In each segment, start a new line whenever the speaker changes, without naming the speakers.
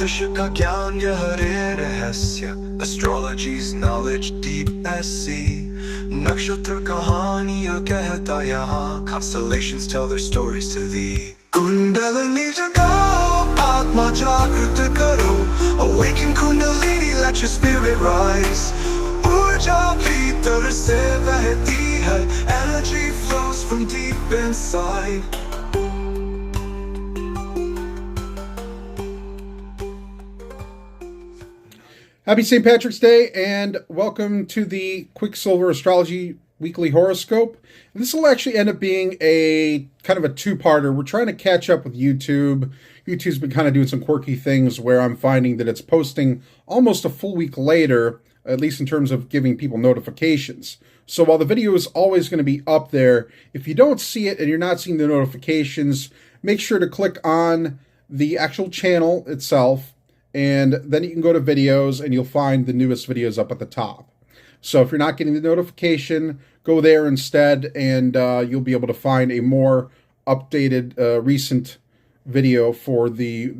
ज्योतिष का ज्ञान यह रे रहस्य Astrology's knowledge deep as sea नक्षत्र कहानियाँ कहता यहाँ Constellations tell their stories to thee kundalini जगाओ आत्मा जागृत करो Awaken Kundalini, let your spirit rise ऊर्जा भीतर से बहती है Energy flows from deep inside
Happy St. Patrick's Day and welcome to the Quicksilver Astrology Weekly Horoscope. And this will actually end up being a kind of a two-parter. We're trying to catch up with YouTube. YouTube's been kind of doing some quirky things where I'm finding that it's posting almost a full week later, at least in terms of giving people notifications. So while the video is always going to be up there, if you don't see it and you're not seeing the notifications, make sure to click on the actual channel itself, and then you can go to videos and you'll find the newest videos up at the top. So if you're not getting the notification, go there instead, and you'll be able to find a more updated, recent video for the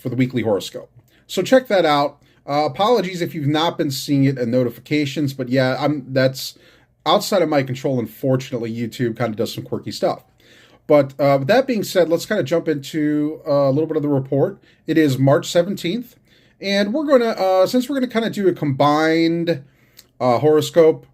weekly horoscope. So check that out. Apologies if you've not been seeing it in notifications, but yeah, that's outside of my control. Unfortunately, YouTube kind of does some quirky stuff. But with that being said, let's kind of jump into a little bit of the report. It is March 17th, and we're going to, since we're going to kind of do a combined horoscope,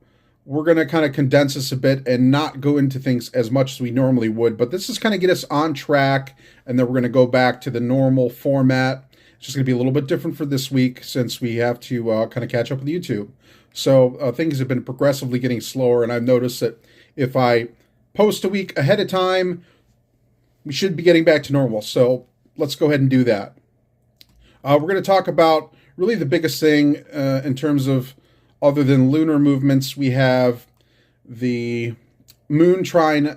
we're going to kind of condense this a bit and not go into things as much as we normally would. But this is kind of get us on track, and then we're going to go back to the normal format. It's just going to be a little bit different for this week since we have to kind of catch up with YouTube. So things have been progressively getting slower, and I've noticed that if I post a week ahead of time, we should be getting back to normal. So let's go ahead and do that. We're going to talk about really the biggest thing in terms of other than lunar movements. We have the Sun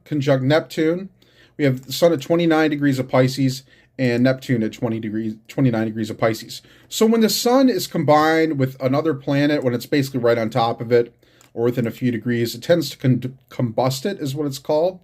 conjunct Neptune. We have the Sun at 29 degrees of Pisces and Neptune at 29 degrees of Pisces. So when the Sun is combined with another planet, when it's basically right on top of it, or within a few degrees, it tends to combust it, is what it's called.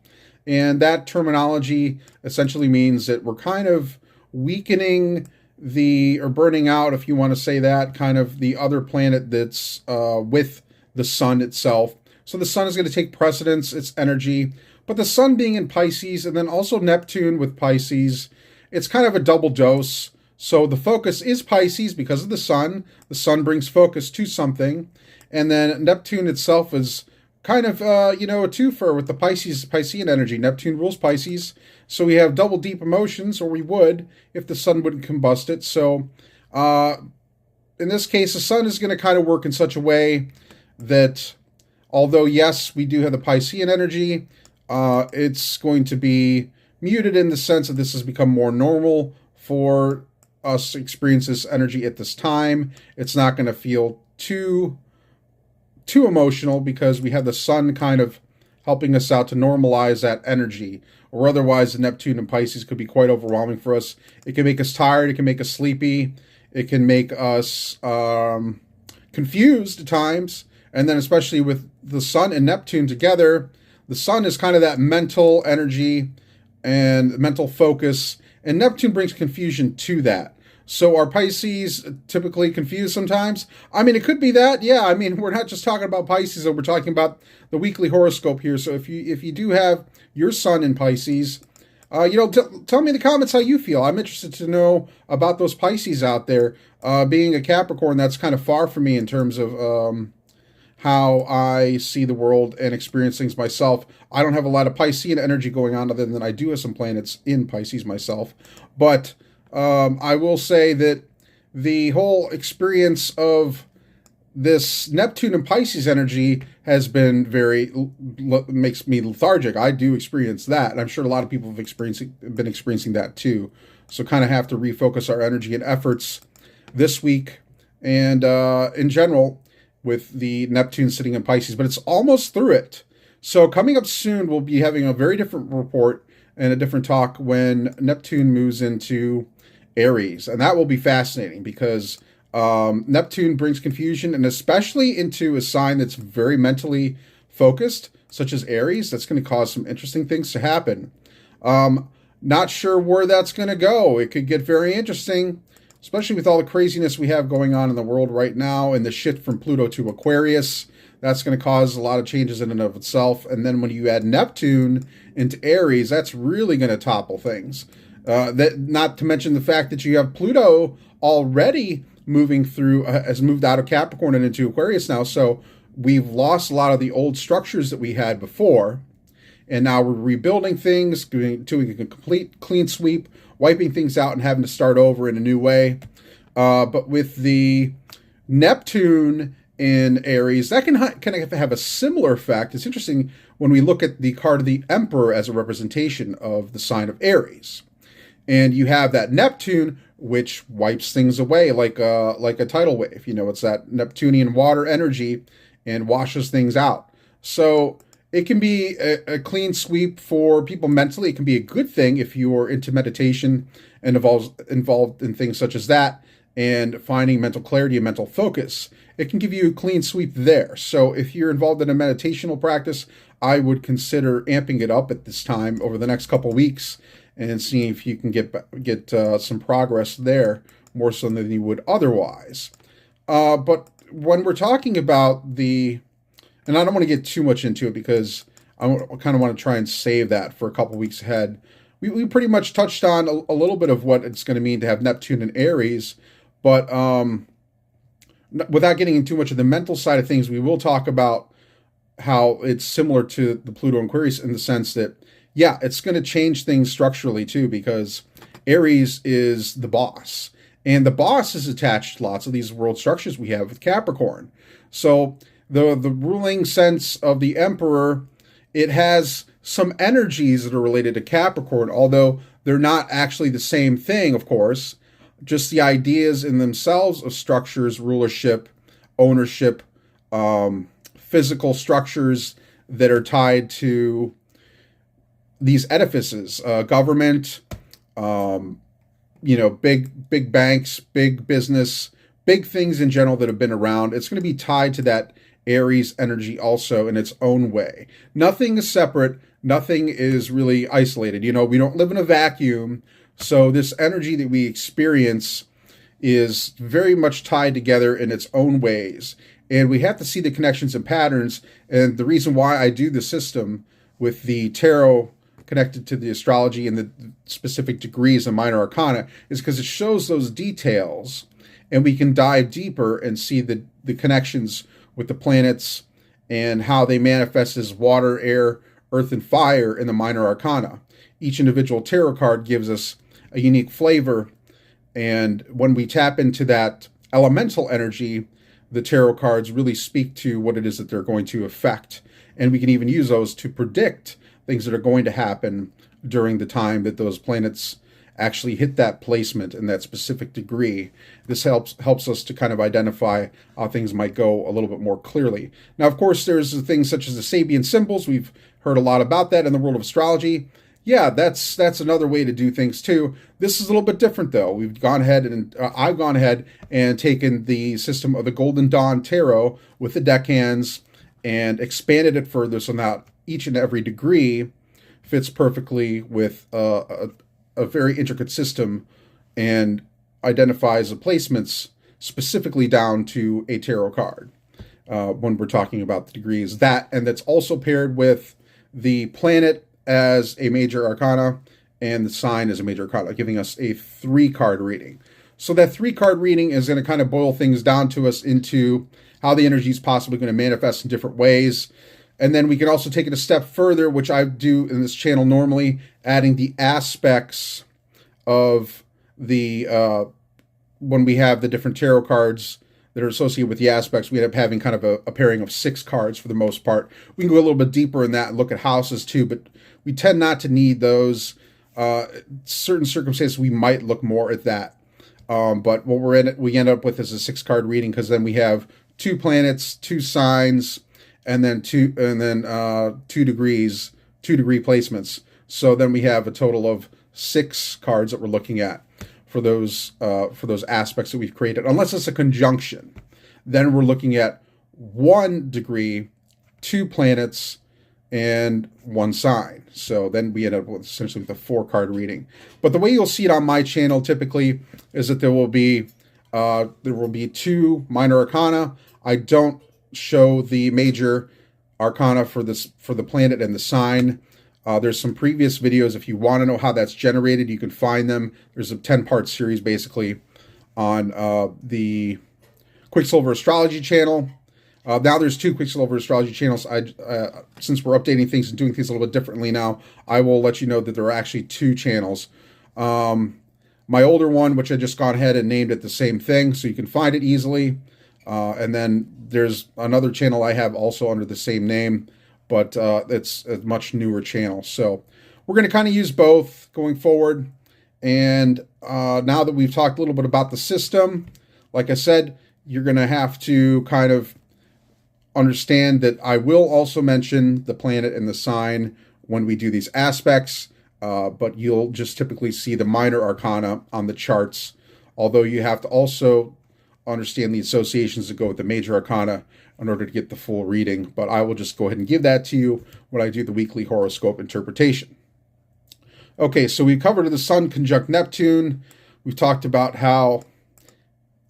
And that terminology essentially means that we're kind of weakening or burning out, if you want to say that, kind of the other planet that's with the Sun itself. So the Sun is going to take precedence, its energy. But the Sun being in Pisces, and then also Neptune with Pisces, it's kind of a double dose. So the focus is Pisces because of the Sun. The Sun brings focus to something. And then Neptune itself is kind of, a twofer with the Piscean energy. Neptune rules Pisces. So we have double deep emotions, or we would, if the Sun wouldn't combust it. So in this case, the Sun is going to kind of work in such a way that although, yes, we do have the Piscean energy, it's going to be muted in the sense that this has become more normal for us to experience this energy at this time. It's not going to feel too emotional because we have the Sun kind of helping us out to normalize that energy, or otherwise the Neptune and Pisces could be quite overwhelming for us. It can make us tired, it can make us sleepy, it can make us confused at times, and then especially with the Sun and Neptune together, the Sun is kind of that mental energy and mental focus, and Neptune brings confusion to that. So are Pisces typically confused sometimes? I mean, it could be that. Yeah, I mean, we're not just talking about Pisces, we're talking about the weekly horoscope here. So if you do have your Sun in Pisces, tell me in the comments how you feel. I'm interested to know about those Pisces out there. Being a Capricorn, that's kind of far from me in terms of how I see the world and experience things myself. I don't have a lot of Piscean energy going on, other than I do have some planets in Pisces myself. But I will say that the whole experience of this Neptune and Pisces energy has been makes me lethargic. I do experience that, and I'm sure a lot of people have been experiencing that too. So kind of have to refocus our energy and efforts this week and in general with the Neptune sitting in Pisces, but it's almost through it. So coming up soon, we'll be having a very different report and a different talk when Neptune moves into Aries. And that will be fascinating because Neptune brings confusion, and especially into a sign that's very mentally focused, such as Aries. That's going to cause some interesting things to happen. Not sure where that's going to go. It could get very interesting, especially with all the craziness we have going on in the world right now and the shift from Pluto to Aquarius. That's going to cause a lot of changes in and of itself. And then when you add Neptune into Aries, that's really going to topple things. That not to mention the fact that you have Pluto already moving through, has moved out of Capricorn and into Aquarius now. So we've lost a lot of the old structures that we had before. And now we're rebuilding things, doing a complete clean sweep, wiping things out and having to start over in a new way. But with the Neptune in Aries, that can kind of have a similar effect. It's interesting when we look at the card of the Emperor as a representation of the sign of Aries. And you have that Neptune, which wipes things away like a tidal wave. You know, it's that Neptunian water energy and washes things out. So it can be a clean sweep for people mentally. It can be a good thing if you're into meditation and involved in things such as that and finding mental clarity and mental focus. It can give you a clean sweep there. So if you're involved in a meditational practice, I would consider amping it up at this time over the next couple weeks and seeing if you can get some progress there more so than you would otherwise. But when we're talking about and I don't want to get too much into it because I kind of want to try and save that for a couple weeks ahead. We pretty much touched on a little bit of what it's going to mean to have Neptune and Aries, but without getting into too much of the mental side of things, we will talk about how it's similar to the Pluto and Aquarius in the sense that, yeah, it's going to change things structurally too, because Aries is the boss. And the boss is attached to lots of these world structures we have with Capricorn. So the ruling sense of the Emperor, it has some energies that are related to Capricorn, although they're not actually the same thing, of course. Just the ideas in themselves of structures, rulership, ownership, physical structures that are tied to these edifices, government, big banks, big business, big things in general that have been around. It's going to be tied to that Aries energy also in its own way. Nothing is separate. Nothing is really isolated. You know, we don't live in a vacuum. So this energy that we experience is very much tied together in its own ways. And we have to see the connections and patterns. And the reason why I do the system with the tarot connected to the astrology and the specific degrees and minor arcana is because it shows those details, and we can dive deeper and see the connections with the planets and how they manifest as water, air, earth, and fire in the minor arcana. Each individual tarot card gives us a unique flavor, and when we tap into that elemental energy, the tarot cards really speak to what it is that they're going to affect, and we can even use those to predict things that are going to happen during the time that those planets actually hit that placement in that specific degree. This helps us to kind of identify how things might go a little bit more clearly. Now, of course, there's things such as the Sabian symbols. We've heard a lot about that in the world of astrology. Yeah, that's another way to do things too. This is a little bit different though. We've gone ahead and I've gone ahead and taken the system of the Golden Dawn Tarot with the decans and expanded it further so now each and every degree fits perfectly with a very intricate system and identifies the placements specifically down to a tarot card when we're talking about the degrees. That's also paired with the planet as a major arcana and the sign as a major arcana, giving us a 3-card reading. So that 3-card reading is going to kind of boil things down to us into how the energy is possibly going to manifest in different ways. And then we can also take it a step further, which I do in this channel normally, adding the aspects of the, when we have the different tarot cards that are associated with the aspects, we end up having kind of a pairing of 6 cards for the most part. We can go a little bit deeper in that and look at houses too, but we tend not to need those. Certain circumstances, we might look more at that. But what we end up with is a 6-card reading, because then we have 2 planets, 2 signs, and then 2 degrees, 2-degree placements. So then we have a total of 6 cards that we're looking at for those aspects that we've created. Unless it's a conjunction, then we're looking at 1 degree, 2 planets, and one sign. So then we end up with essentially with a 4-card reading. But the way you'll see it on my channel typically is that there will be 2 minor arcana. I don't show the major arcana for the planet and the sign. There's some previous videos. If you want to know how that's generated, you can find them. There's a 10-part series basically on the Quicksilver Astrology channel. Now there's 2 Quicksilver Astrology channels. Since we're updating things and doing things a little bit differently now, I will let you know that there are actually 2 channels. My older one, which I just gone ahead and named it the same thing, so you can find it easily. And then there's another channel I have also under the same name, but it's a much newer channel. So we're going to kind of use both going forward. And now that we've talked a little bit about the system, like I said, you're going to have to kind of understand that I will also mention the planet and the sign when we do these aspects, but you'll just typically see the minor arcana on the charts, although you have to also understand the associations that go with the major arcana in order to get the full reading. But I will just go ahead and give that to you when I do the weekly horoscope interpretation. Okay, so we covered the Sun conjunct Neptune. We've talked about how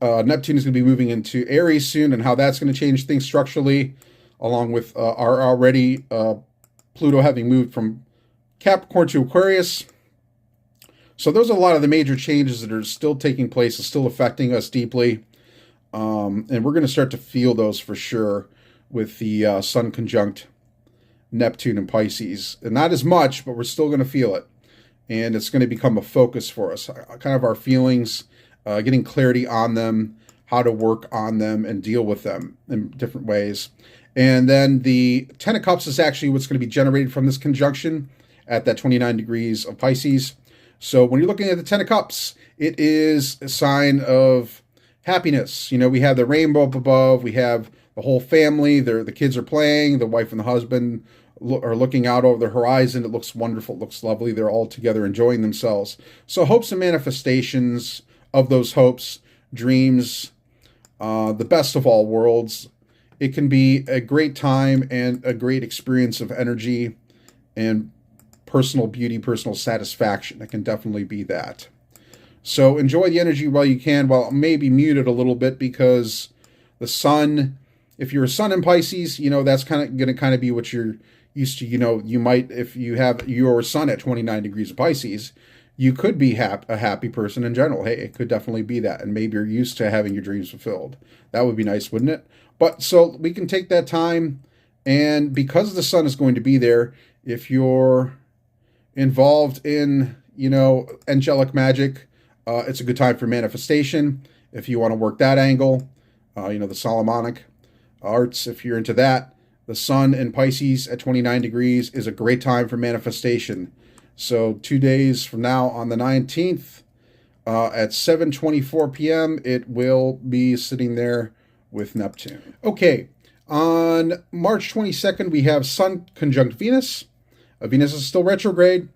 Neptune is going to be moving into Aries soon and how that's going to change things structurally, along with our already Pluto having moved from Capricorn to Aquarius. So those are a lot of the major changes that are still taking place and still affecting us deeply. And we're going to start to feel those for sure with the Sun conjunct Neptune and Pisces. And not as much, but we're still going to feel it. And it's going to become a focus for us. Kind of our feelings, getting clarity on them, how to work on them and deal with them in different ways. And then the 10 of Cups is actually what's going to be generated from this conjunction at that 29 degrees of Pisces. So when you're looking at the 10 of Cups, it is a sign of happiness. You know, we have the rainbow up above. We have the whole family. The kids are playing. The wife and the husband are looking out over the horizon. It looks wonderful. It looks lovely. They're all together enjoying themselves. So hopes and manifestations of those hopes, dreams, the best of all worlds. It can be a great time and a great experience of energy and personal beauty, personal satisfaction. It can definitely be that. So enjoy the energy while you can, while it may be muted a little bit because the sun, if you're a sun in Pisces, you know, that's going to be what you're used to. You know, you might, if you have your sun at 29 degrees of Pisces, you could be a happy person in general. Hey, it could definitely be that. And maybe you're used to having your dreams fulfilled. That would be nice, wouldn't it? But so we can take that time. And because the sun is going to be there, if you're involved in, you know, angelic magic, it's a good time for manifestation. If you want to work that angle, you know, the Solomonic arts, if you're into that, the sun in Pisces at 29 degrees is a great time for manifestation. So 2 days from now on the 19th at 7:24 p.m., it will be sitting there with Neptune. Okay, on March 22nd, we have Sun conjunct Venus. Venus is still retrograde.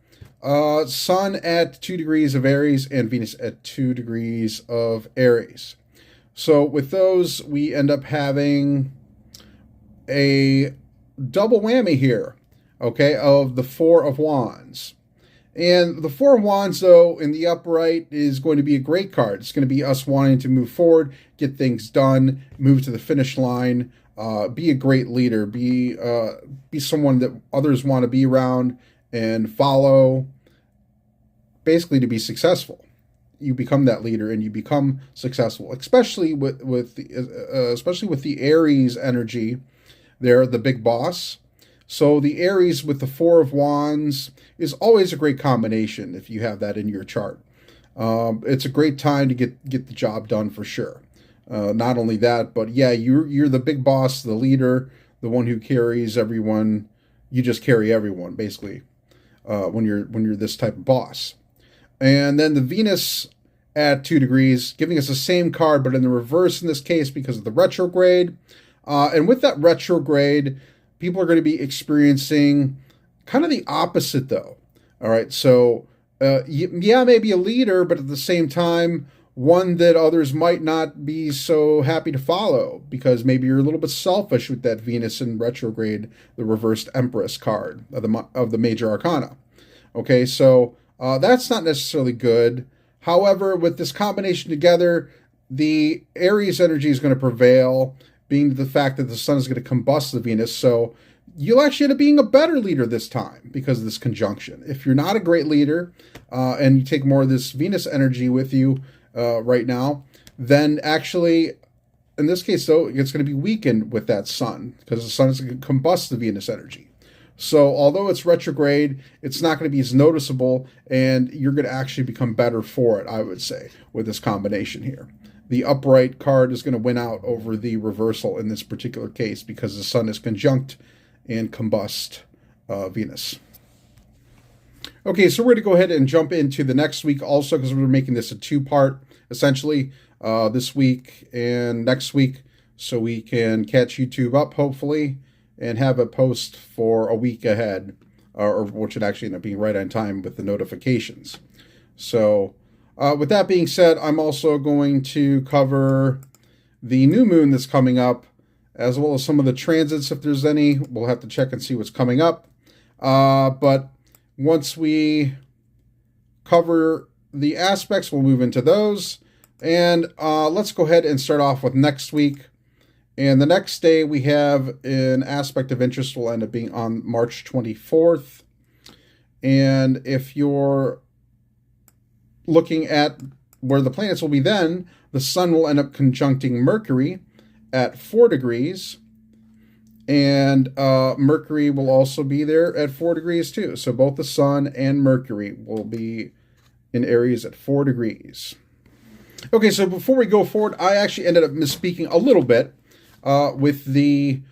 Sun at 2 degrees of Aries and Venus at 2 degrees of Aries. So with those, we end up having a double whammy here, okay, of the Four of Wands. And the Four of Wands, though, in the upright is going to be a great card. It's going to be us wanting to move forward, get things done, move to the finish line, be a great leader, be someone that others want to be around and follow, basically to be successful. You become that leader and you become successful, especially with the Aries energy. They're the big boss. So the Aries with the Four of Wands is always a great combination if you have that in your chart. It's a great time to get the job done for sure. Not only that, but yeah, you're the big boss, the leader, the one who carries everyone. You just carry everyone basically when you're this type of boss. And then the Venus at 2 degrees, giving us the same card, but in the reverse in this case because of the retrograde. And with that retrograde, people are going to be experiencing kind of the opposite, though. All right, so yeah, maybe a leader, but at the same time, one that others might not be so happy to follow because maybe you're a little bit selfish with that Venus in retrograde, the reversed Empress card of the major arcana. Okay, so that's not necessarily good. However, with this combination together, the Aries energy is going to prevail, being the fact that the sun is going to combust the Venus. So you'll actually end up being a better leader this time because of this conjunction. If you're not a great leader and you take more of this Venus energy with you right now, then actually, in this case, though, it's going to be weakened with that sun because the sun is going to combust the Venus energy. So although it's retrograde, it's not going to be as noticeable, and you're going to actually become better for it, I would say, with this combination here. The upright card is going to win out over the reversal in this particular case because the sun is conjunct and combust Venus. Okay, so we're going to go ahead and jump into the next week also because we're making this a two-part, essentially, this week and next week, so we can catch YouTube up, hopefully, and have a post for a week ahead, or which should actually end up being right on time with the notifications. So with that being said, I'm also going to cover the new moon that's coming up, as well as some of the transits, if there's any. We'll have to check and see what's coming up. But once we cover the aspects, we'll move into those. And let's go ahead and start off with next week. And the next day we have an aspect of interest will end up being on March 24th. And if you're looking at where the planets will be then, the sun will end up conjuncting Mercury at 4 degrees. And Mercury will also be there at 4 degrees too. So both the sun and Mercury will be in Aries at 4 degrees. Okay, so before we go forward, I actually ended up misspeaking a little bit with the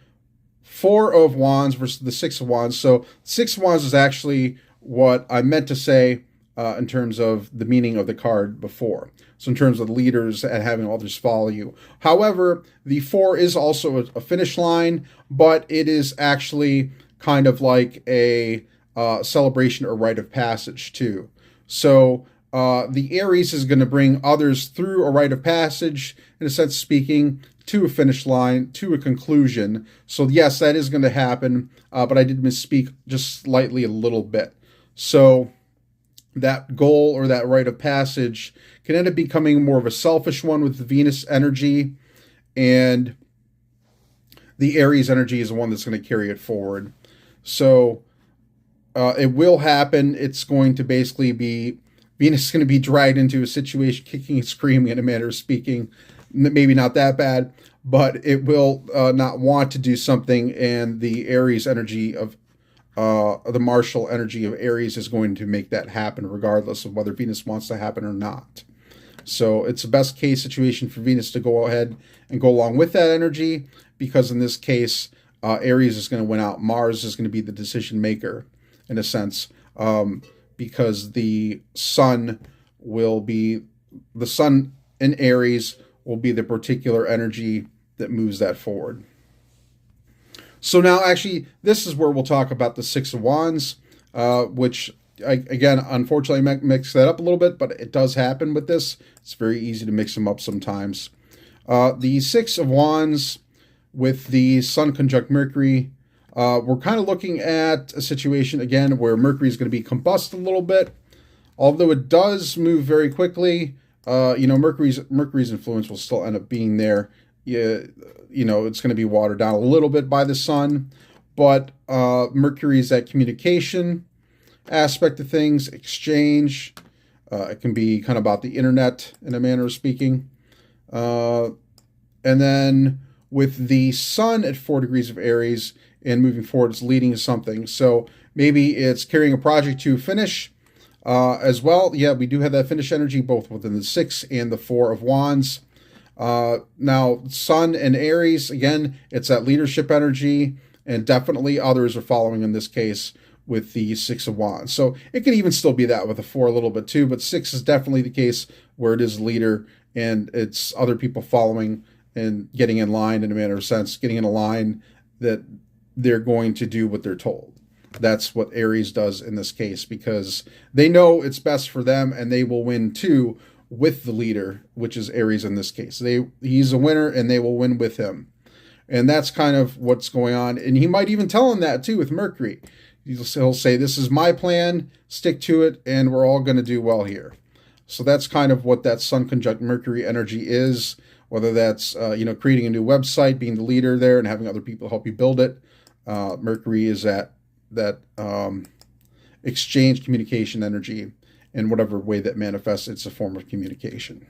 4 of Wands versus the 6 of Wands. So 6 of Wands is actually what I meant to say in terms of the meaning of the card before. So in terms of leaders and having others follow you. However, the 4 is also a finish line, but it is actually kind of like a celebration or rite of passage too. So the Aries is going to bring others through a rite of passage, in a sense speaking, to a finish line, to a conclusion. So yes, that is going to happen, but I did misspeak just slightly a little bit. So that goal or that rite of passage can end up becoming more of a selfish one with the Venus energy, and the Aries energy is the one that's going to carry it forward. So it will happen. It's going to basically be Venus is going to be dragged into a situation, kicking and screaming in a manner of speaking. Maybe not that bad, but it will not want to do something, and the Aries energy of the martial energy of Aries is going to make that happen regardless of whether Venus wants to happen or not. So it's a best case situation for Venus to go ahead and go along with that energy, because in this case, Aries is going to win out. Mars is going to be the decision maker in a sense, because the sun in Aries will be the particular energy that moves that forward. So now, actually, this is where we'll talk about the 6 of Wands, which, again, unfortunately, mix that up a little bit, but it does happen with this. It's very easy to mix them up sometimes. The 6 of Wands with the Sun conjunct Mercury, we're kind of looking at a situation, again, where Mercury is going to be combust a little bit. Although it does move very quickly, Mercury's influence will still end up being there. It's going to be watered down a little bit by the sun, but Mercury is that communication aspect of things, exchange. It can be kind of about the internet in a manner of speaking. And then with the sun at 4 degrees of Aries and moving forward, it's leading to something. So maybe it's carrying a project to finish as well. Yeah, we do have that finish energy both within the 6 and the 4 of Wands. Now, Sun and Aries, again, it's that leadership energy, and definitely others are following in this case with the 6 of Wands. So it could even still be that with the 4 a little bit too, but 6 is definitely the case where it is leader and it's other people following and getting in line in a manner of sense, getting in a line that they're going to do what they're told. That's what Aries does in this case, because they know it's best for them and they will win too with the leader, which is Aries in this case. He's a winner, and they will win with him. And that's kind of what's going on. And he might even tell him that too with Mercury. He'll say, this is my plan, stick to it, and we're all going to do well here. So that's kind of what that Sun conjunct Mercury energy is, whether that's, creating a new website, being the leader there, and having other people help you build it. Mercury is that exchange communication energy in whatever way that manifests. It's a form of communication.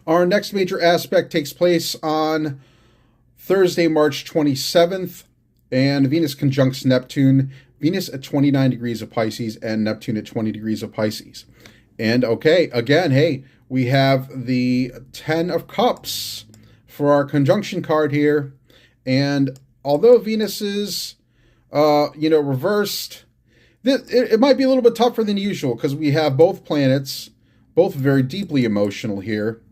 Our next major aspect takes place on Thursday, March 27th, and Venus conjuncts Neptune. Venus at 29 degrees of Pisces and Neptune at 20 degrees of Pisces. And okay, again, hey, we have the 10 of Cups for our conjunction card here. And although Venus is, reversed, it might be a little bit tougher than usual because we have both planets, both very deeply emotional here.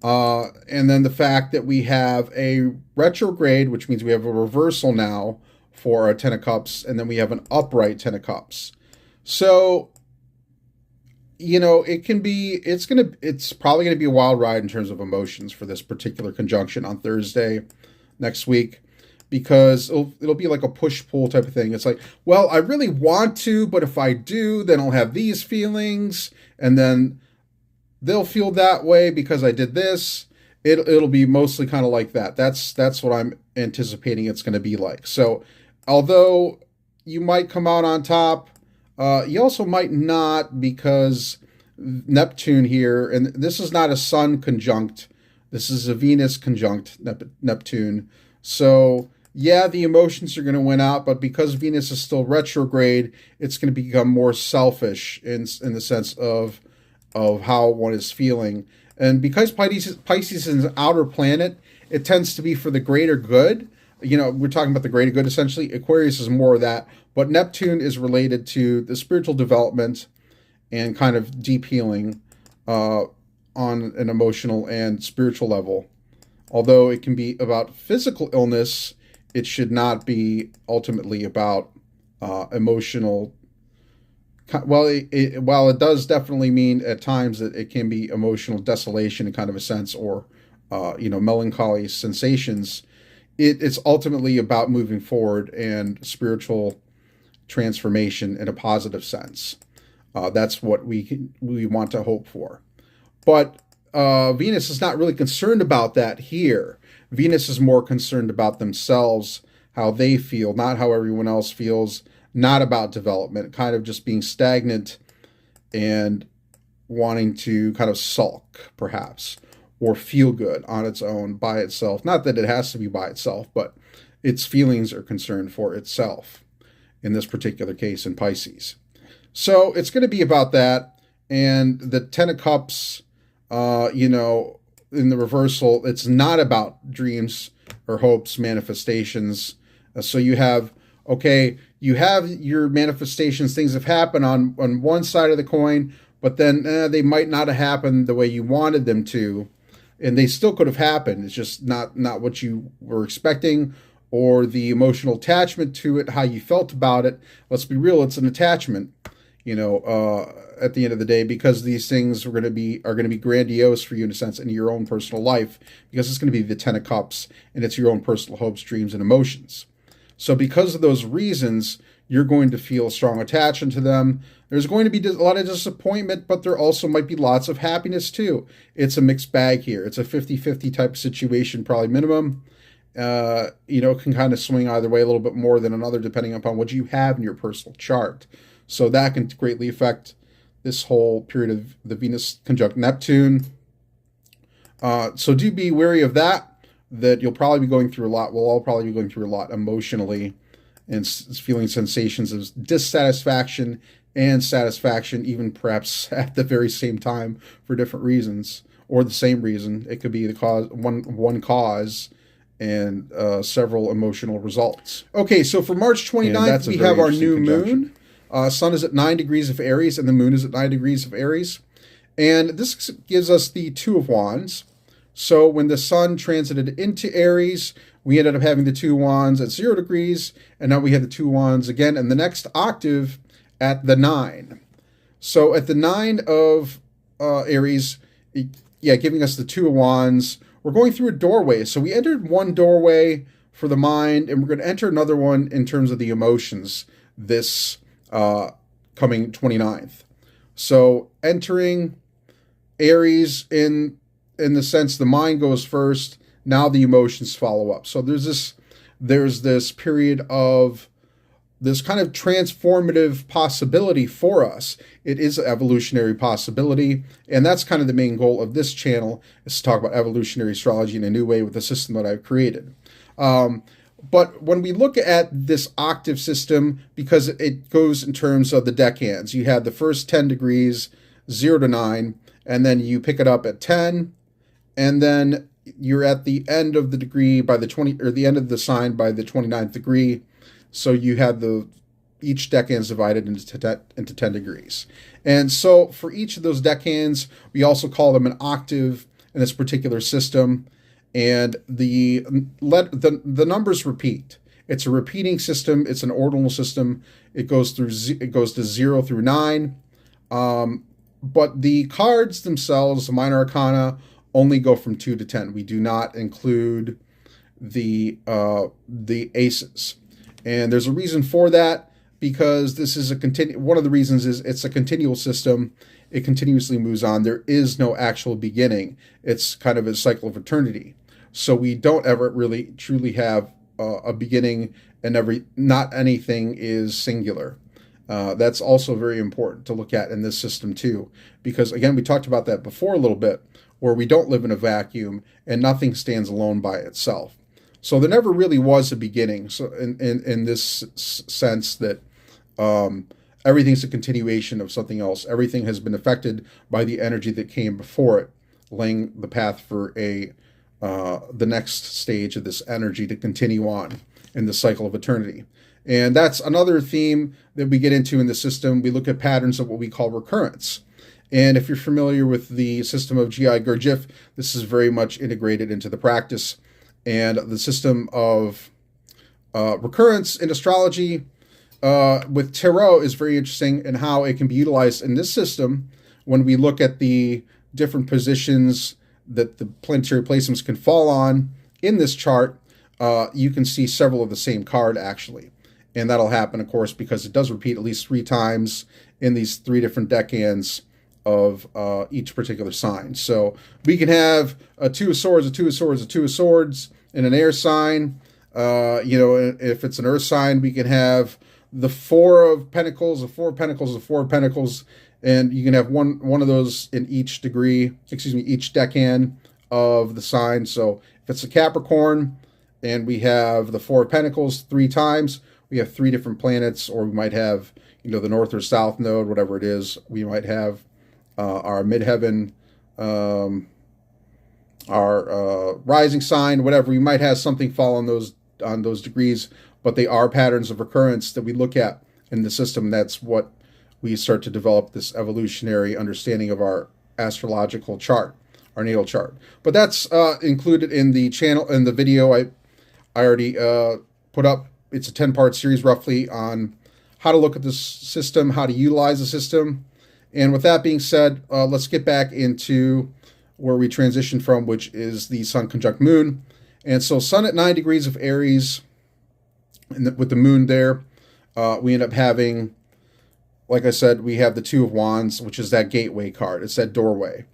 And then the fact that we have a retrograde, which means we have a reversal now for our 10 of Cups, and then we have an upright 10 of Cups. So, it's probably going to be a wild ride in terms of emotions for this particular conjunction on Thursday next week, because it'll be like a push-pull type of thing. It's like, well, I really want to, but if I do, then I'll have these feelings, and then they'll feel that way because I did this. It'll be mostly kind of like that. That's what I'm anticipating it's going to be like. So, although you might come out on top, you also might not, because Neptune here, and this is not a Sun conjunct, this is a Venus conjunct Neptune. So, yeah, the emotions are going to win out, but because Venus is still retrograde, it's going to become more selfish in the sense of how one is feeling. And because Pisces is an outer planet, it tends to be for the greater good. We're talking about the greater good, essentially. Aquarius is more of that. But Neptune is related to the spiritual development and kind of deep healing on an emotional and spiritual level. Although it can be about physical illness, it should not be ultimately about emotional. Well, while it does definitely mean at times that it can be emotional desolation in kind of a sense, or melancholy sensations, it's ultimately about moving forward and spiritual transformation in a positive sense. That's what we want to hope for. But Venus is not really concerned about that here. Venus is more concerned about themselves, how they feel, not how everyone else feels. Not about development, kind of just being stagnant and wanting to kind of sulk, perhaps, or feel good on its own by itself. Not that it has to be by itself, but its feelings are concerned for itself in this particular case in Pisces. So it's going to be about that. And the 10 of Cups, in the reversal, it's not about dreams or hopes, manifestations. So you have your manifestations, things have happened on one side of the coin, but then they might not have happened the way you wanted them to, and they still could have happened. It's just not what you were expecting, or the emotional attachment to it, how you felt about it. Let's be real, it's an attachment, at the end of the day, because these things are going to be grandiose for you in a sense in your own personal life, because it's going to be the 10 of Cups, and it's your own personal hopes, dreams, and emotions. So because of those reasons, you're going to feel a strong attachment to them. There's going to be a lot of disappointment, but there also might be lots of happiness too. It's a mixed bag here. It's a 50-50 type of situation, probably minimum. It can kind of swing either way a little bit more than another, depending upon what you have in your personal chart. So that can greatly affect this whole period of the Venus conjunct Neptune. So do be wary of that you'll probably be going through a lot. We'll all probably be going through a lot emotionally, and feeling sensations of dissatisfaction and satisfaction, even perhaps at the very same time for different reasons, or the same reason. It could be the cause, one cause, and several emotional results. Okay, so for March 29th, we have our new moon. Sun is at 9 degrees of Aries, and the moon is at 9 degrees of Aries. And this gives us the Two of Wands. So when the sun transited into Aries, we ended up having the 2 wands at 0 degrees, and now we have the 2 wands again in the next octave at the 9. So at the 9 of Aries, yeah, giving us the 2 of Wands, we're going through a doorway. So we entered one doorway for the mind, and we're going to enter another one in terms of the emotions this coming 29th. So entering Aries in the sense the mind goes first, now the emotions follow up. So there's this period of this kind of transformative possibility for us. It is an evolutionary possibility, and that's kind of the main goal of this channel, is to talk about evolutionary astrology in a new way with the system that I've created. But when we look at this octave system, because it goes in terms of the decans, you have the first 10 degrees, 0 to 9, and then you pick it up at 10, and then you're at the end of the degree by the 20, or the end of the sign by the 29th degree. So you have each decan is divided into 10 degrees. And so for each of those decans, we also call them an octave in this particular system. And the numbers repeat. It's a repeating system. It's an ordinal system. It goes to 0 through 9. But the cards themselves, the minor arcana, only go from 2 to 10. We do not include the aces. And there's a reason for that, because this is one of the reasons is it's a continual system. It continuously moves on. There is no actual beginning. It's kind of a cycle of eternity. So we don't ever really truly have a beginning, and not anything is singular. That's also very important to look at in this system too, because again, we talked about that before a little bit, where we don't live in a vacuum and nothing stands alone by itself. So there never really was a beginning. So in this sense that everything's a continuation of something else. Everything has been affected by the energy that came before it, laying the path for the next stage of this energy to continue on in the cycle of eternity. And that's another theme that we get into in the system. We look at patterns of what we call recurrence. And if you're familiar with the system of G.I. Gurdjieff, this is very much integrated into the practice. And the system of recurrence in astrology with tarot is very interesting, and how it can be utilized in this system when we look at the different positions that the planetary placements can fall on in this chart. You can see several of the same card, actually. And that'll happen, of course, because it does repeat at least 3 times in these 3 different decans of each particular sign. So we can have a 2 of swords, a 2 of swords, a 2 of swords in an air sign. If it's an earth sign, we can have the 4 of pentacles, a 4 of pentacles, a 4 of pentacles, and you can have one of those in each each decan of the sign. So if it's a Capricorn and we have the 4 of pentacles 3 times, we have 3 different planets, or we might have, the north or south node, whatever it is. We might have our midheaven, our rising sign, whatever. We might have something fall on those degrees, but they are patterns of recurrence that we look at in the system. That's what we start to develop this evolutionary understanding of our astrological chart, our natal chart. But that's included in the channel, in the video I already put up. It's a 10-part series roughly on how to look at this system, how to utilize the system. And with that being said, let's get back into where we transition from, which is the Sun conjunct Moon. And so Sun at 9 degrees of Aries, and with the Moon there, we end up having, like I said, we have the 2 of Wands, which is that gateway card. It's that doorway.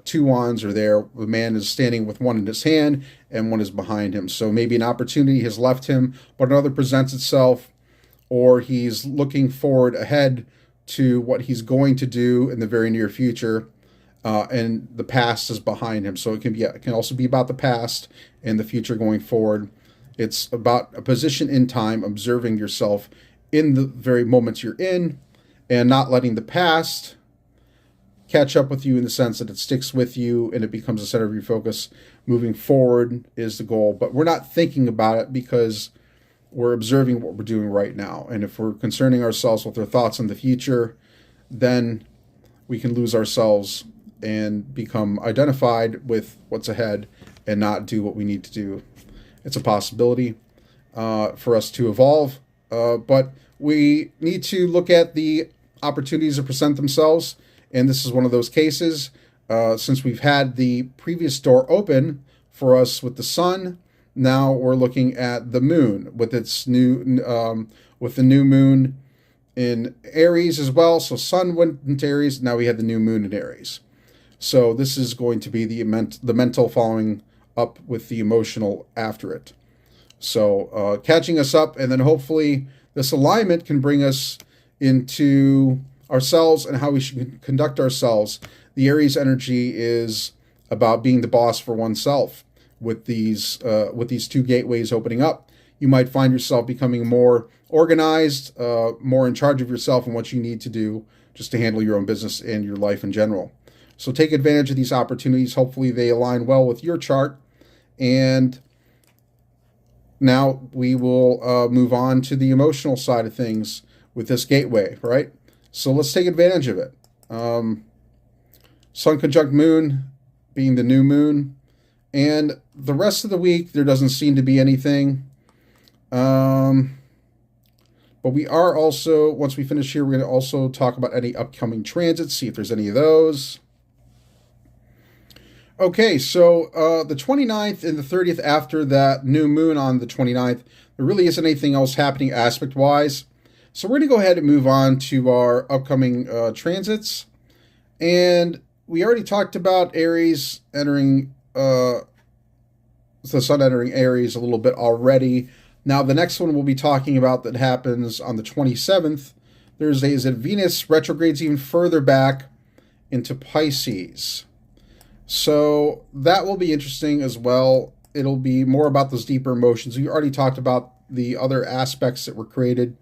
2 wands are there. The man is standing with one in his hand and one is behind him. So maybe an opportunity has left him, but another presents itself, or he's looking forward ahead to what he's going to do in the very near future, and the past is behind him. So it can also be about the past and the future going forward. It's about a position in time, observing yourself in the very moments you're in, and not letting the past catch up with you in the sense that it sticks with you and it becomes the center of your focus. Moving forward is the goal, but we're not thinking about it because we're observing what we're doing right now. And if we're concerning ourselves with our thoughts in the future, then we can lose ourselves and become identified with what's ahead and not do what we need to do. It's a possibility for us to evolve, but we need to look at the opportunities to present themselves, and this is one of those cases. Since we've had the previous door open for us with the sun, now we're looking at the moon with its with the new moon in Aries as well. So sun went into Aries. Now we have the new moon in Aries. So this is going to be the mental following up with the emotional after it. So catching us up, and then hopefully this alignment can bring us into ourselves and how we should conduct ourselves. The Aries energy is about being the boss for oneself. With these two gateways opening up, you might find yourself becoming more organized, more in charge of yourself and what you need to do just to handle your own business and your life in general. So take advantage of these opportunities. Hopefully they align well with your chart. And now we will move on to the emotional side of things with this gateway, right? So let's take advantage of it. Sun conjunct moon being the new moon. And the rest of the week, there doesn't seem to be anything. But we are also, once we finish here, we're going to also talk about any upcoming transits, see if there's any of those. Okay, so the 29th and the 30th after that new moon on the 29th, there really isn't anything else happening aspect-wise. So we're going to go ahead and move on to our upcoming transits. And we already talked about Aries entering, the sun entering Aries a little bit already. Now the next one we'll be talking about that happens on the 27th, Thursday, is that Venus retrogrades even further back into Pisces. So that will be interesting as well. It'll be more about those deeper emotions. We already talked about the other aspects that were created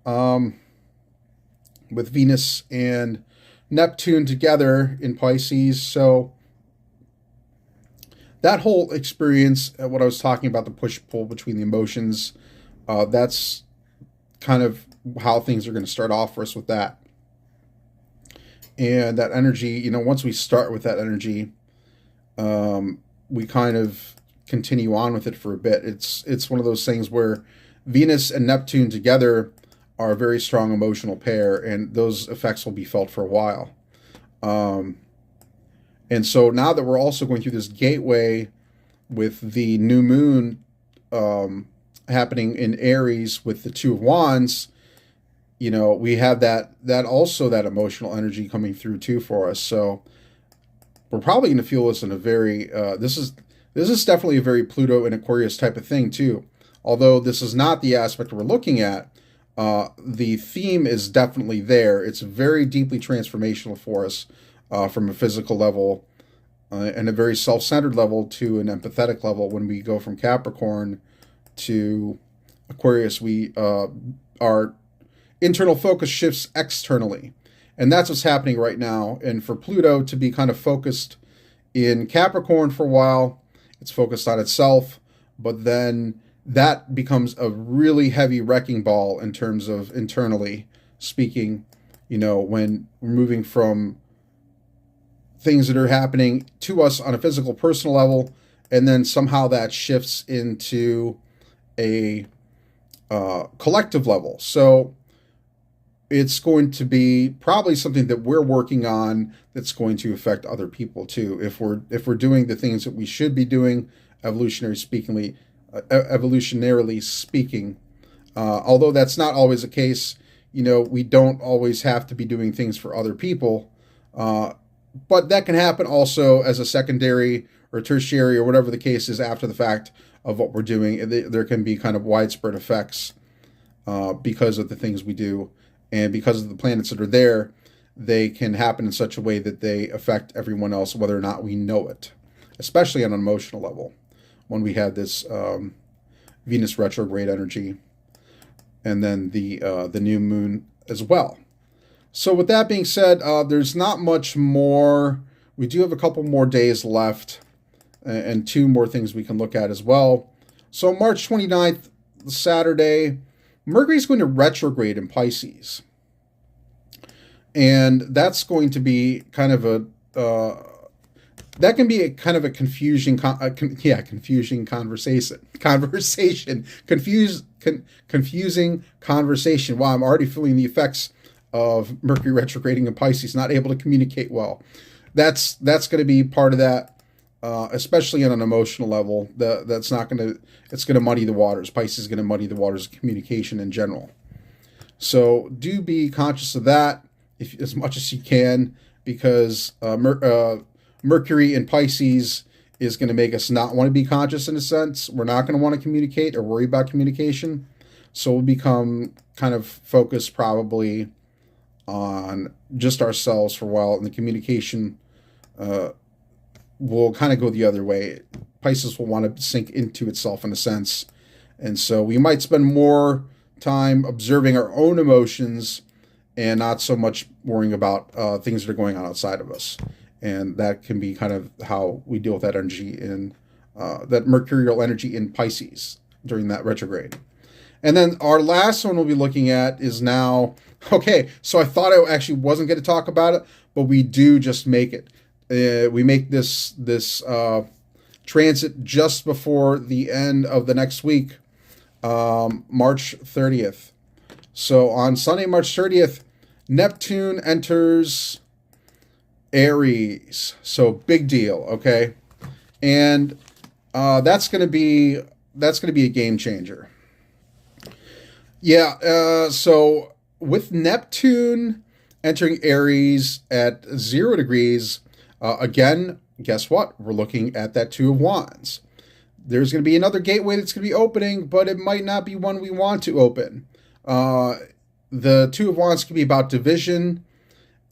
with Venus and Neptune together in Pisces. So that whole experience, what I was talking about, the push-pull between the emotions, that's kind of how things are going to start off for us with that. And that energy, once we start with that energy, we kind of continue on with it for a bit. It's one of those things where Venus and Neptune together are a very strong emotional pair, and those effects will be felt for a while. And so now that we're also going through this gateway with the new moon happening in Aries with the Two of Wands, we have that also that emotional energy coming through too for us. So we're probably going to feel this in a very this is definitely a very Pluto and Aquarius type of thing too. Although this is not the aspect we're looking at, the theme is definitely there. It's very deeply transformational for us from a physical level and a very self-centered level to an empathetic level. When we go from Capricorn to Aquarius, our internal focus shifts externally. And that's what's happening right now. And for Pluto to be kind of focused in Capricorn for a while, it's focused on itself, but then that becomes a really heavy wrecking ball in terms of internally speaking, when we're moving from things that are happening to us on a physical, personal level, and then somehow that shifts into a collective level. So it's going to be probably something that we're working on that's going to affect other people too. If we're doing the things that we should be doing, evolutionarily speaking, although that's not always the case. We don't always have to be doing things for other people, but that can happen also as a secondary or tertiary or whatever the case is after the fact of what we're doing. There can be kind of widespread effects because of the things we do. And because of the planets that are there, they can happen in such a way that they affect everyone else, whether or not we know it, especially on an emotional level, when we have this Venus retrograde energy and then the new moon as well. So with that being said, there's not much more. We do have a couple more days left and two more things we can look at as well. So March 29th, Saturday, Mercury's going to retrograde in Pisces. And that's going to be kind of that can be a kind of a confusing confusing conversation. Confusing conversation. Wow, I'm already feeling the effects of Mercury retrograding in Pisces, not able to communicate well. That's going to be part of that, especially on an emotional level. That's not going to, it's going to muddy the waters. Pisces is going to muddy the waters of communication in general. So do be conscious of that as much as you can, because Mercury in Pisces is going to make us not want to be conscious in a sense. We're not going to want to communicate or worry about communication. So we'll become kind of focused probably on just ourselves for a while, and the communication will kind of go the other way. Pisces will want to sink into itself in a sense. And so we might spend more time observing our own emotions and not so much worrying about things that are going on outside of us. And that can be kind of how we deal with that energy in that mercurial energy in Pisces during that retrograde. And then our last one we'll be looking at is now, okay, so I thought I actually wasn't going to talk about it, but we do just make it. We make this transit just before the end of the next week, March 30th. So on Sunday, March 30th, Neptune enters Aries. So big deal, okay? And that's going to be a game changer. Yeah, so with Neptune entering Aries at 0 degrees, again, guess what? We're looking at that Two of Wands. There's going to be another gateway that's going to be opening, but it might not be one we want to open. The Two of Wands can be about division,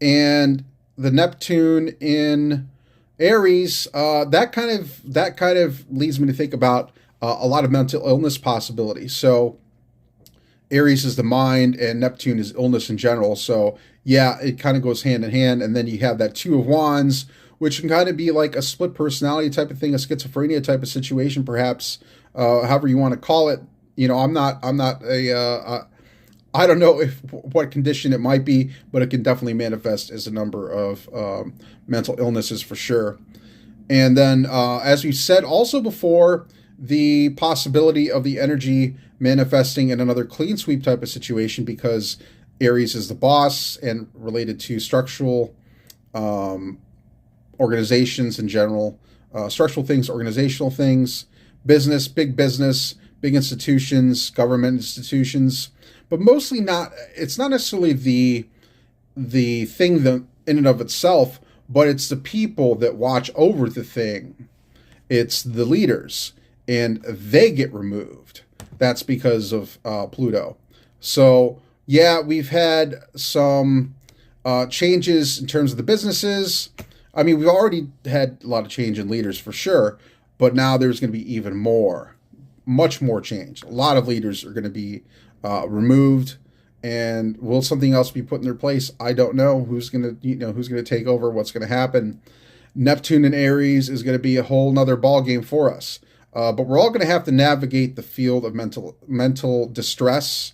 and the Neptune in Aries, that kind of leads me to think about a lot of mental illness possibilities. So Aries is the mind and Neptune is illness in general. So yeah, it kind of goes hand in hand. And then you have that Two of Wands, which can kind of be like a split personality type of thing, a schizophrenia type of situation, perhaps, however you want to call it. You know, I'm not I don't know what condition it might be, but it can definitely manifest as a number of mental illnesses for sure. And then, as we said also before, the possibility of the energy manifesting in another clean sweep type of situation, because Aries is the boss and related to structural organizations in general, structural things, organizational things, business, big institutions, government institutions, but mostly not. It's not necessarily the thing that in and of itself, but it's the people that watch over the thing. It's the leaders, and they get removed. That's because of Pluto. So yeah, we've had some changes in terms of the businesses. I mean, we've already had a lot of change in leaders for sure, but now there's going to be even more, much more change. A lot of leaders are going to be removed, and will something else be put in their place? I don't know. Who's going to take over? What's going to happen? Neptune in Aries is going to be a whole nother ball game for us. But we're all going to have to navigate the field of mental distress.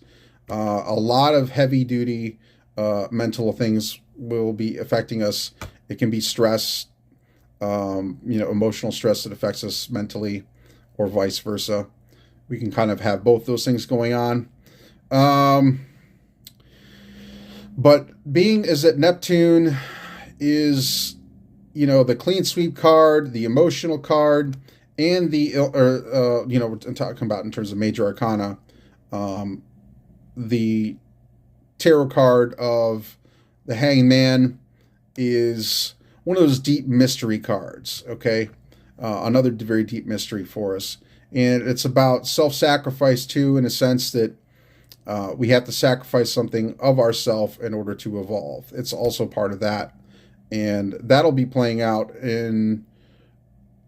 A lot of heavy duty mental things will be affecting us. It can be stress, emotional stress that affects us mentally, or vice versa. We can kind of have both those things going on. But being is that Neptune is, the clean sweep card, the emotional card, and we're talking about in terms of major arcana, the tarot card of the Hanged Man is one of those deep mystery cards, okay? Another very deep mystery for us. And it's about self-sacrifice too, in a sense that we have to sacrifice something of ourself in order to evolve. It's also part of that. And that'll be playing out in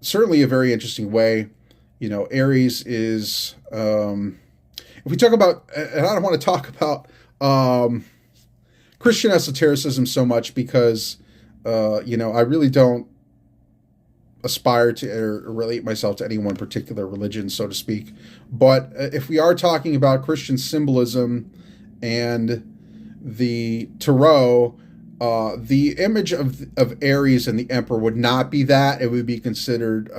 certainly a very interesting way. Aries is, if we talk about, and I don't want to talk about Christian esotericism so much because, I really don't aspire to or relate myself to any one particular religion, so to speak. But if we are talking about Christian symbolism and the tarot, the image of Aries and the Emperor would not be that. It would be considered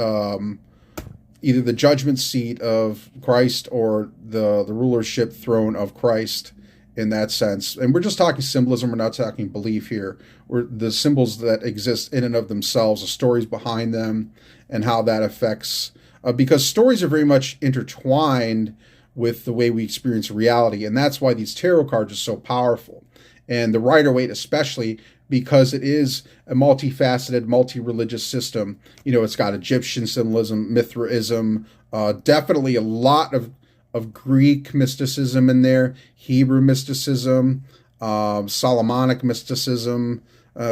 either the judgment seat of Christ or the rulership throne of Christ. in that sense. And we're just talking symbolism. We're not talking belief here. We're the symbols that exist in and of themselves, the stories behind them, and how that affects. Because stories are very much intertwined with the way we experience reality, and that's why these tarot cards are so powerful. And the Rider-Waite especially, because it is a multifaceted, multi-religious system. You know, it's got Egyptian symbolism, Mithraism, definitely a lot of Greek mysticism in there, Hebrew mysticism, Solomonic mysticism,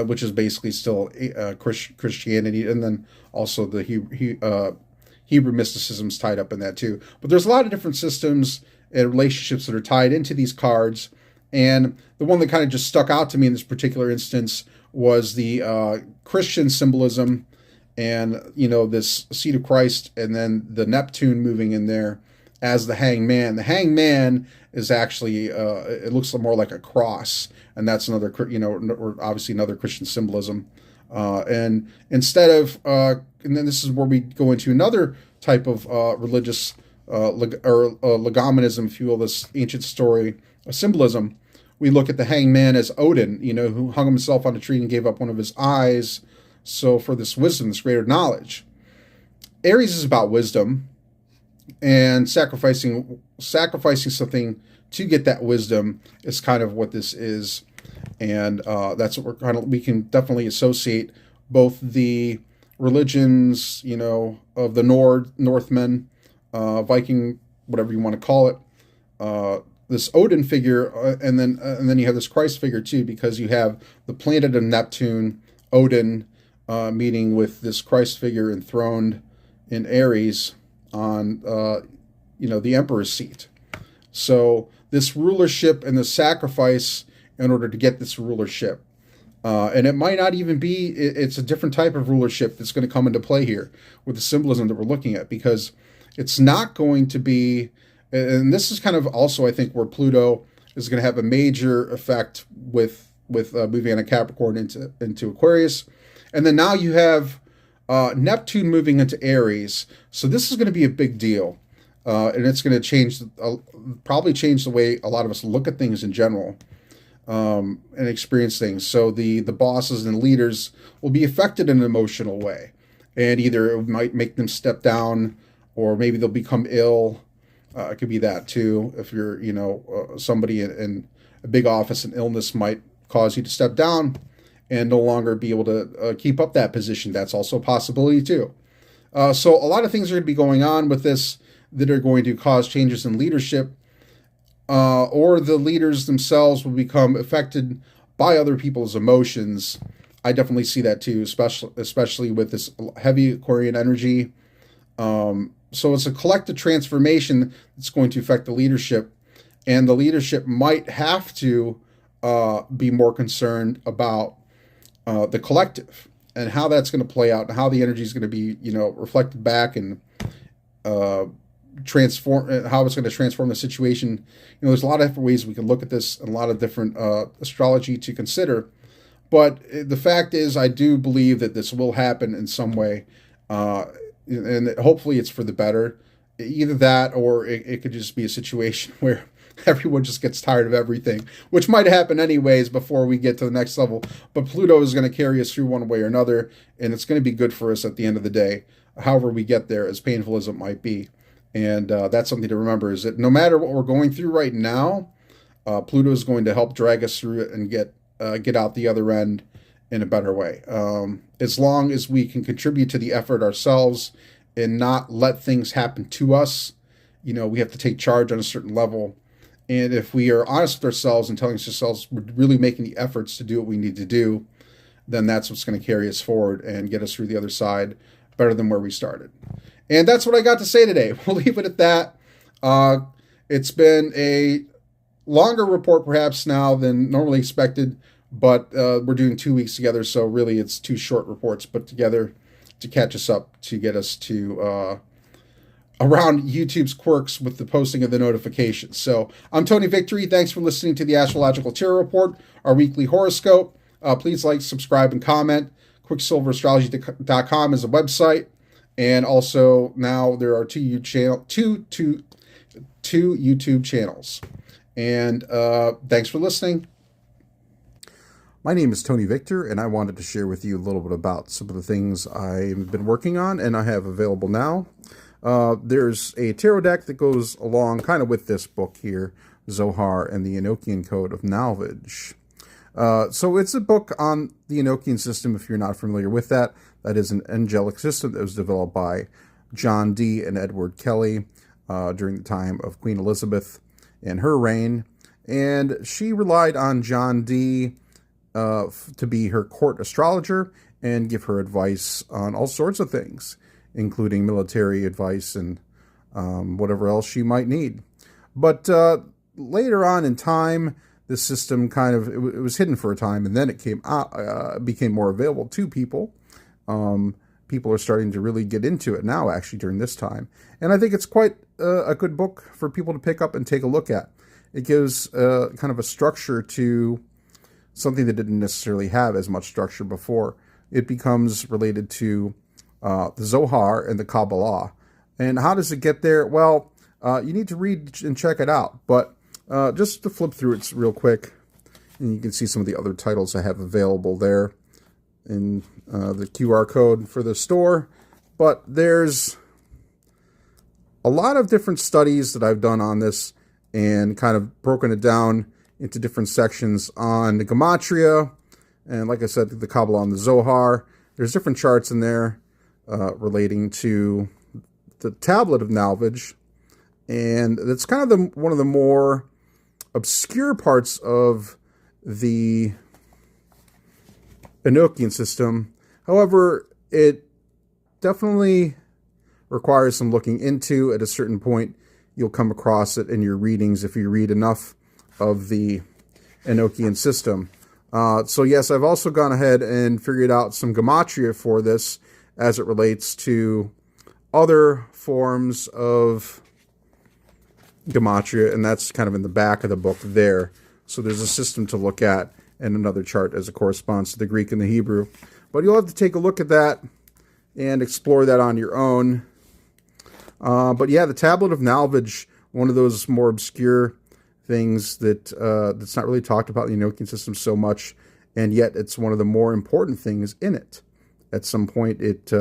which is basically still Christianity, and then also the Hebrew mysticism's tied up in that too. But there's a lot of different systems and relationships that are tied into these cards. And the one that kind of just stuck out to me in this particular instance was the Christian symbolism and, you know, this seat of Christ and then the Neptune moving in there as the hangman. The hangman is actually, it looks more like a cross. And that's another, you know, or obviously another Christian symbolism. And instead of, and then this is where we go into another type of religious legomenism, if you will, this ancient story of symbolism. We look at the hangman as Odin, you know, who hung himself on a tree and gave up one of his eyes. So for this wisdom, this greater knowledge. Aries is about wisdom and sacrificing something to get that wisdom is kind of what this is. And that's what we can definitely associate both the religions, you know, of the Northmen, Viking, whatever you want to call it, this Odin figure, and then you have this Christ figure too, because you have the planet of Neptune, Odin, meeting with this Christ figure enthroned in Aries on, you know, the emperor's seat. So this rulership and the sacrifice in order to get this rulership. And it might not even be, it's a different type of rulership that's going to come into play here with the symbolism that we're looking at, because it's not going to be, and this is kind of also, I think, where Pluto is going to have a major effect with moving on a Capricorn into Aquarius. And then now you have Neptune moving into Aries. So this is going to be a big deal. And it's going to probably change the way a lot of us look at things in general. And experience things. So the bosses and leaders will be affected in an emotional way, and either it might make them step down, or maybe they'll become ill. It could be that too. If you're, you know, somebody in a big office, an illness might cause you to step down and no longer be able to keep up that position. That's also a possibility too. So a lot of things are going to be going on with this that are going to cause changes in leadership. Or the leaders themselves will become affected by other people's emotions. I definitely see that too, especially with this heavy Aquarian energy. So it's a collective transformation that's going to affect the leadership, and the leadership might have to be more concerned about the collective and how that's going to play out, and how the energy is going to be, you know, reflected back and transform, how it's going to transform the situation. You know, there's a lot of different ways we can look at this, and a lot of different astrology to consider. But the fact is, I do believe that this will happen in some way, and hopefully it's for the better. Either that, or it could just be a situation where everyone just gets tired of everything, which might happen anyways before we get to the next level. But Pluto is going to carry us through one way or another, and it's going to be good for us at the end of the day, however we get there, as painful as it might be. And that's something to remember, is that no matter what we're going through right now, Pluto is going to help drag us through it and get out the other end in a better way. As long as we can contribute to the effort ourselves and not let things happen to us, you know, we have to take charge on a certain level. And if we are honest with ourselves and telling ourselves we're really making the efforts to do what we need to do, then that's what's going to carry us forward and get us through the other side better than where we started. And that's what I got to say today. We'll leave it at that. It's been a longer report perhaps now than normally expected, but we're doing 2 weeks together, so really it's 2 short reports put together to catch us up, to get us to around YouTube's quirks with the posting of the notifications. So I'm Tony Victory. Thanks for listening to the Astrological Tarot Report, our weekly horoscope. Please like, subscribe, and comment. QuicksilverAstrology.com is a website. And also now there are 2 YouTube channels. And thanks for listening. My name is Tony Victor, and I wanted to share with you a little bit about some of the things I've been working on and I have available now. There's a tarot deck that goes along kind of with this book here, Zohar and the Enochian Code of Knowledge. So it's a book on the Enochian system, if you're not familiar with that. That is an angelic system that was developed by John Dee and Edward Kelly during the time of Queen Elizabeth and her reign. And she relied on John Dee to be her court astrologer and give her advice on all sorts of things, including military advice and whatever else she might need. But later on in time, this system kind of, it was hidden for a time, and then it became more available to people. People are starting to really get into it now, actually, during this time. And I think it's quite a good book for people to pick up and take a look at. It gives kind of a structure to something that didn't necessarily have as much structure before. It becomes related to the Zohar and the Kabbalah. And how does it get there? Well, you need to read and check it out. But just to flip through it real quick, and you can see some of the other titles I have available there in the QR code for the store. But there's a lot of different studies that I've done on this and kind of broken it down into different sections on the Gematria, and like I said, the Kabbalah and the Zohar. There's different charts in there relating to the Tablet of Knowledge, and it's kind of one of the more obscure parts of the Enochian system. However, it definitely requires some looking into. At a certain point, you'll come across it in your readings if you read enough of the Enochian system. So yes, I've also gone ahead and figured out some Gematria for this as it relates to other forms of Gematria, and that's kind of in the back of the book there. So there's a system to look at and another chart as it corresponds to the Greek and the Hebrew. But you'll have to take a look at that and explore that on your own. But yeah, the Tablet of Knowledge, one of those more obscure things that that's not really talked about in the Enochian system so much, and yet it's one of the more important things in it. At some point, it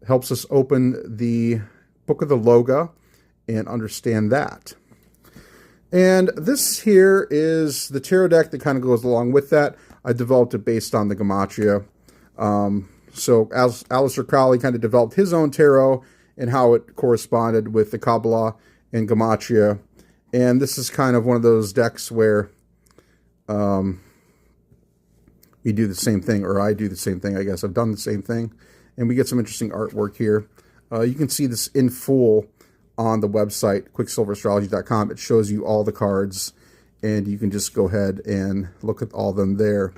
helps us open the Book of the Loga and understand that. And this here is the tarot deck that kind of goes along with that. I developed it based on the Gematria. So Aleister Crowley kind of developed his own tarot and how it corresponded with the Kabbalah and Gematria. And this is kind of one of those decks where we do the same thing, or I do the same thing, I guess. I've done the same thing. And we get some interesting artwork here. You can see this in full on the website, quicksilverastrology.com. It shows you all the cards, and you can just go ahead and look at all of them there.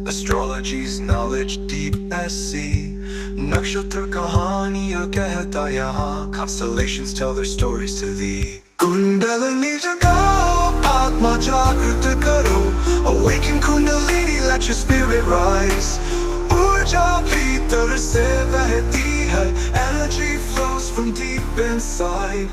Astrology's knowledge deep as sea. Nakshatra kahaniyan kehta yahan. Constellations tell their stories to thee. Kundalini jagao, Atma jagrita karo. Awaken Kundalini, let your spirit rise. Urja bhitar se vehti hai. Energy flows from deep inside.